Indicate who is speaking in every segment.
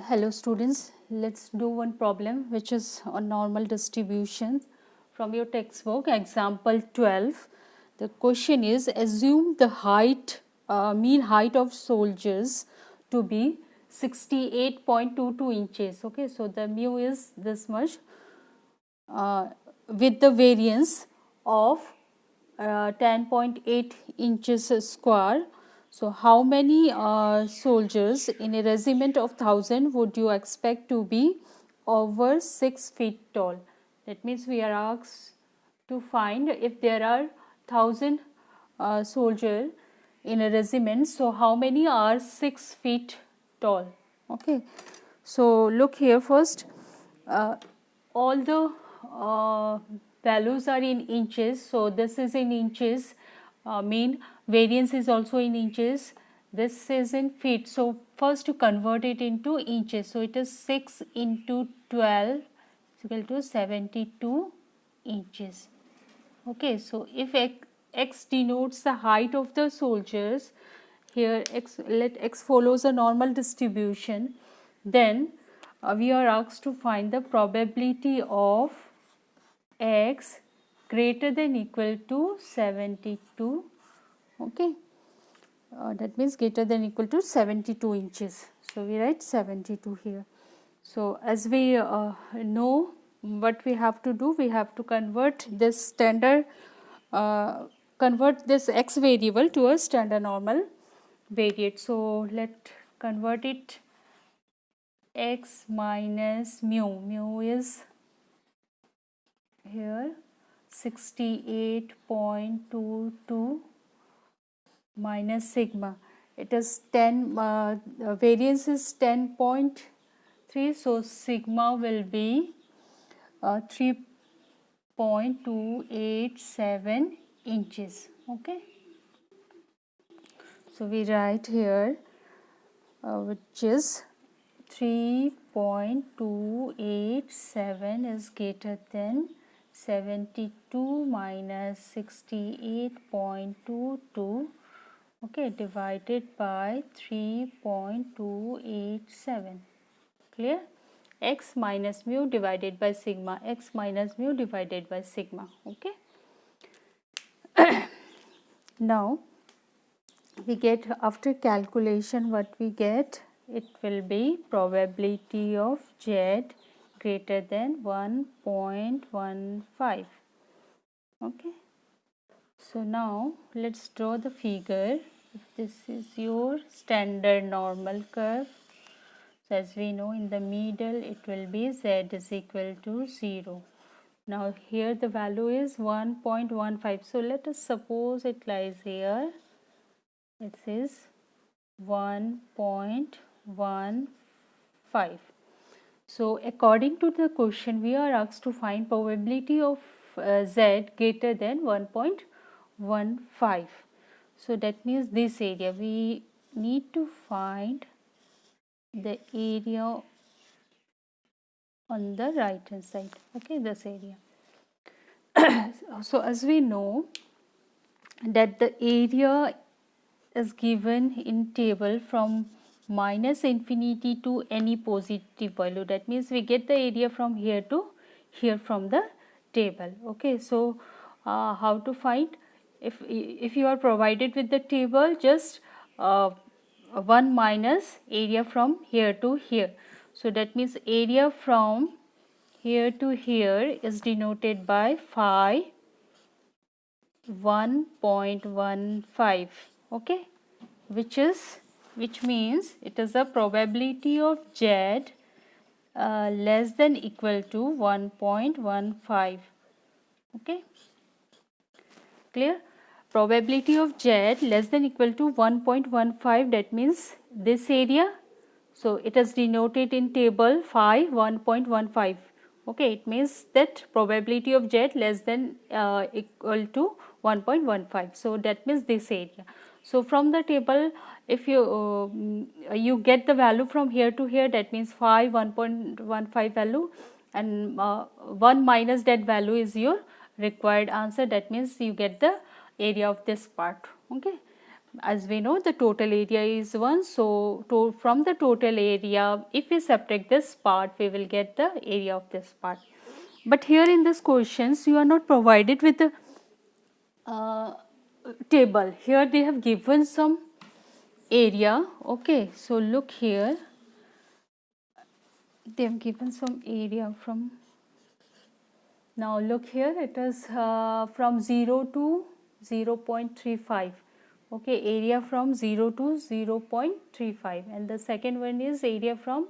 Speaker 1: Hello students, let's do one problem which is a normal distribution from your textbook, example 12. The question is, assume the mean height of soldiers to be 68.22 inches. Okay, so the mu is this much with the variance of 10.8 inches square. So how many soldiers in a regiment of 1000 would you expect to be over 6 feet tall? That means we are asked to find if there are 1000 soldiers in a regiment, so how many are 6 feet tall? Okay, so look here first. All the values are in inches, so this is in inches, mean variance is also in inches, this is in feet. So first to convert it into inches, so it is 6 into 12 is equal to 72 inches. Okay, so if x denotes the height of the soldiers, here let x follows a normal distribution, then we are asked to find the probability of x greater than equal to 72. Okay, that means greater than equal to 72 inches. So we write 72 here. So as we know what we have to do, we have to convert this standard, convert this x variable to a standard normal variate. So let convert it x minus mu is here 68.22 minus sigma, it is 10, variance is 10.3, so sigma will be 3.287 inches. Okay, so we write here which is 3.287 is greater than 72 minus 68.22, okay, divided by 3.287. Clear? X minus mu divided by sigma, x minus mu divided by sigma. Okay. Now we get, after calculation, what we get, it will be probability of Z greater than 1.15. Okay, so now let's draw the figure. If this is your standard normal curve, so as we know, in the middle it will be Z is equal to 0. Now here the value is 1.15, so let us suppose it lies here. It is 1.15. So according to the question, we are asked to find probability of Z greater than 1.15. So that means this area, we need to find the area on the right hand side. Okay, this area. So as we know that the area is given in table from minus infinity to any positive value, that means we get the area from here to here from the table. Okay, so how to find? If you are provided with the table, just 1 minus area from here to here, so that means area from here to here is denoted by phi 1.15. Okay, which means it is a probability of Z less than equal to 1.15. Okay, clear? Probability of Z less than equal to 1.15, that means this area, so it is denoted in table phi 1.15. Okay, it means that probability of Z less than equal to 1.15, so that means this area. So from the table, if you get the value from here to here, that means phi 1.15 value, and 1 minus that value is your required answer, that means you get the area of this part. Okay, as we know the total area is 1, so from the total area if we subtract this part we will get the area of this part. But here in this questions you are not provided with the table. Here they have given some area. Okay, so look here, they have given some area from, now look here, it is from 0 to 0.35. Okay, area from 0 to 0.35, and the second one is area from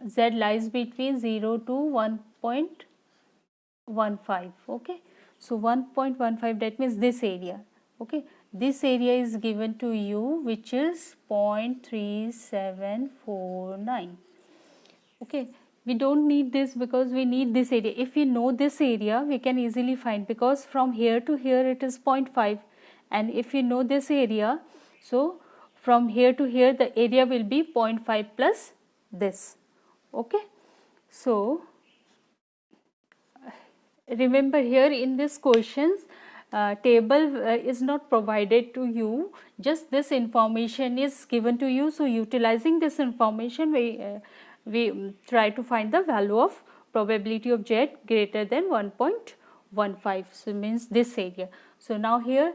Speaker 1: z lies between 0 to 1.15. Okay, so 1.15, that means this area. Okay, this area is given to you, which is 0.3749. Okay, we don't need this because we need this area. If we know this area we can easily find, because from here to here it is 0.5, and if we know this area, so from here to here the area will be 0.5 plus this. Okay, so remember here in this questions table is not provided to you, just this information is given to you. So utilizing this information we try to find the value of probability of z greater than 1.15, so means this area. So now here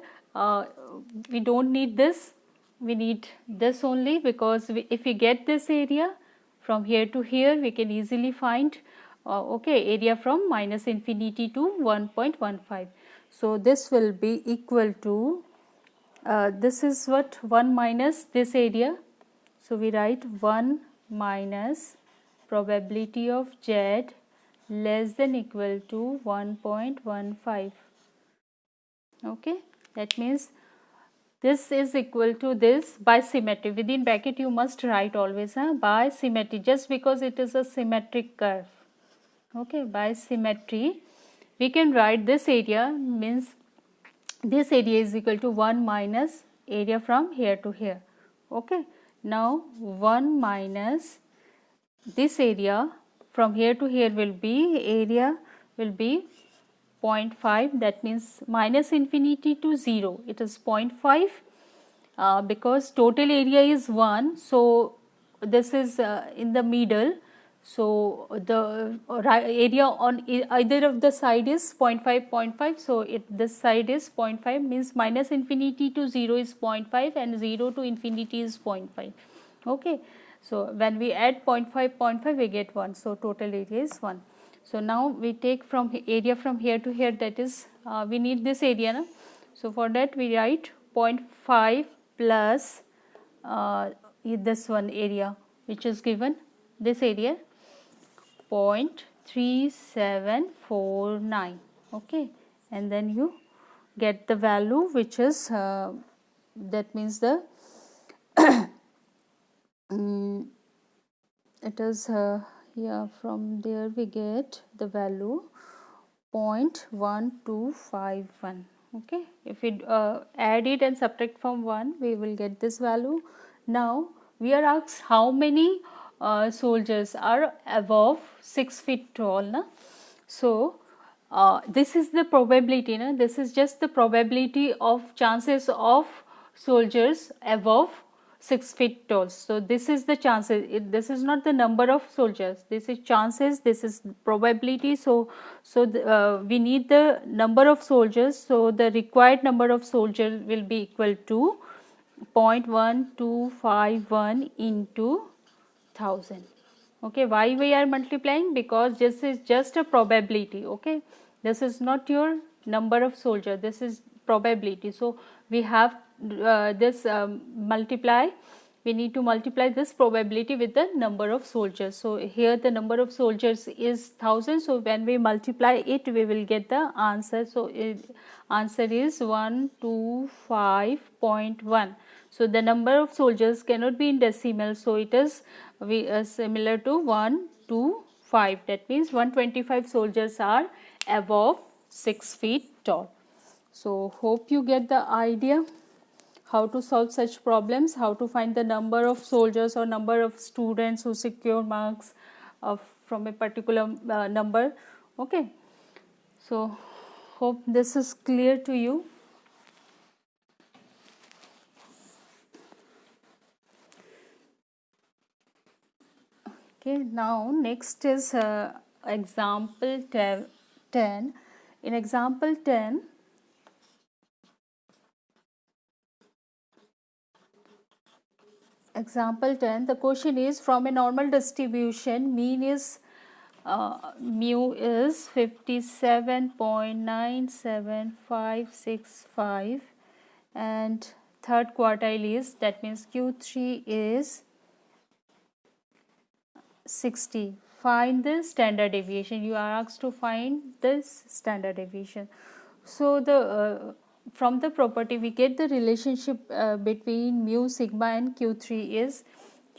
Speaker 1: we don't need this, we need this only, because if we get this area from here to here we can easily find okay, area from minus infinity to 1.15. So this will be equal to this is what, 1 minus this area. So we write 1 minus probability of z less than equal to 1.15. Okay, that means this is equal to this by symmetry. Within bracket you must write always by symmetry, just because it is a symmetric curve. Okay, by symmetry we can write this area, means this area is equal to 1 minus area from here to here. Okay, now 1 minus this area from here to here will be, area will be 0.5, that means minus infinity to 0 it is 0.5 because total area is 1, so this is in the middle. So the area on either of the side is 0.5, 0.5. So this side is 0.5, means minus infinity to 0 is 0.5 and 0 to infinity is 0.5. Okay, so when we add 0.5, 0.5 we get 1. So total area is 1. So now we take from area from here to here, that is we need this area. Na? So for that we write 0.5 plus this one area which is given, this area 0.3749. okay, and then you get the value which is that means the it is yeah, from there we get the value 0.1251. okay, if we add it and subtract from 1 we will get this value. Now we are asked how many soldiers are above 6 feet tall. Na? So this is the probability, na? This is just the probability of chances of soldiers above 6 feet tall. So this is the chances, this is not the number of soldiers, this is chances, this is probability. So we need the number of soldiers, so the required number of soldiers will be equal to 0.1251 into 1000. Okay, why we are multiplying? Because this is just a probability. Okay, this is not your number of soldier, this is probability. So we have this multiply, we need to multiply this probability with the number of soldiers. So here the number of soldiers is 1000, so when we multiply it we will get the answer. So answer is 125.1. So the number of soldiers cannot be in decimal, so it is similar to 1 to 5, that means 125 soldiers are above 6 feet tall. So hope you get the idea how to solve such problems, how to find the number of soldiers or number of students who secure marks from a particular number. Okay, so hope this is clear to you. Okay, now next is example 10. In example 10, the question is, from a normal distribution, mean is mu is 57.97565 and third quartile is, that means Q3 is 60. Find the standard deviation. You are asked to find this standard deviation. So the from the property we get the relationship between mu sigma and Q3 is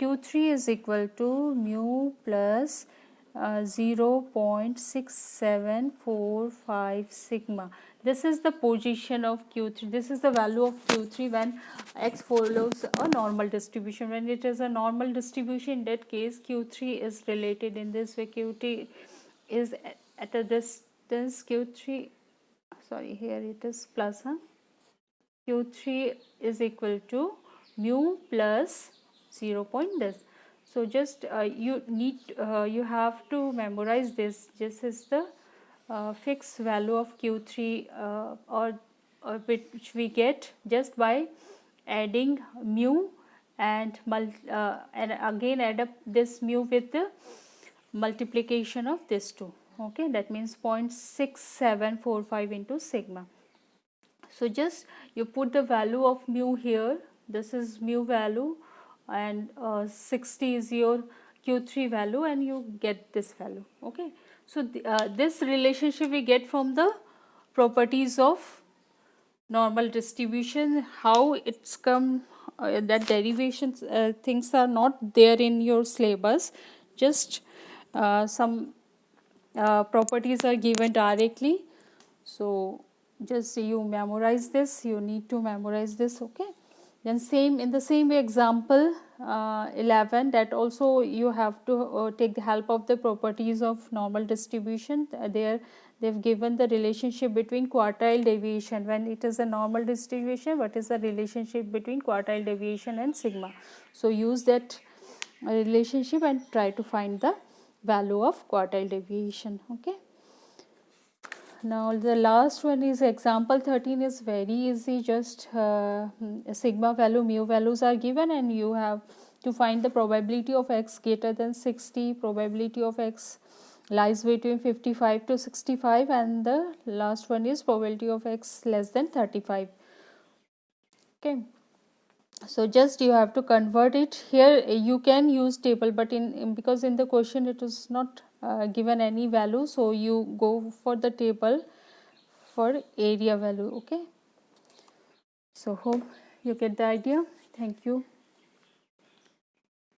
Speaker 1: Q3 is equal to mu plus 0.6745 sigma. This is the position of Q3. This is the value of Q3 when X follows a normal distribution. When it is a normal distribution, in that case Q3 is related in this way. Q3 is at a distance Q3, sorry, here it is plus, Q3 is equal to mu plus 0 point this. So just you have to memorize this. This is the fixed value of Q3 or which we get just by adding mu and again add up this mu with the multiplication of this two. Okay, that means 0.6745 into sigma. So just you put the value of mu here, this is mu value, and 60 is your Q3 value, and you get this value. Okay, so this relationship we get from the properties of normal distribution. How it's come, that derivations things are not there in your syllabus, just some properties are given directly. So just you memorize this, you need to memorize this. Okay, then same in the same way example 11, that also you have to take the help of the properties of normal distribution. There they've given the relationship between quartile deviation. When it is a normal distribution, what is the relationship between quartile deviation and sigma? So use that relationship and try to find the value of quartile deviation. Okay, now the last one is example 13 is very easy. Just sigma value, mu values are given, and you have to find the probability of X greater than 60, probability of X lies between 55 to 65, and the last one is probability of X less than 35. Okay, so just you have to convert it. Here you can use table, but because in the question it is not given any value, so you go for the table for area value. Okay, so hope you get the idea. Thank you.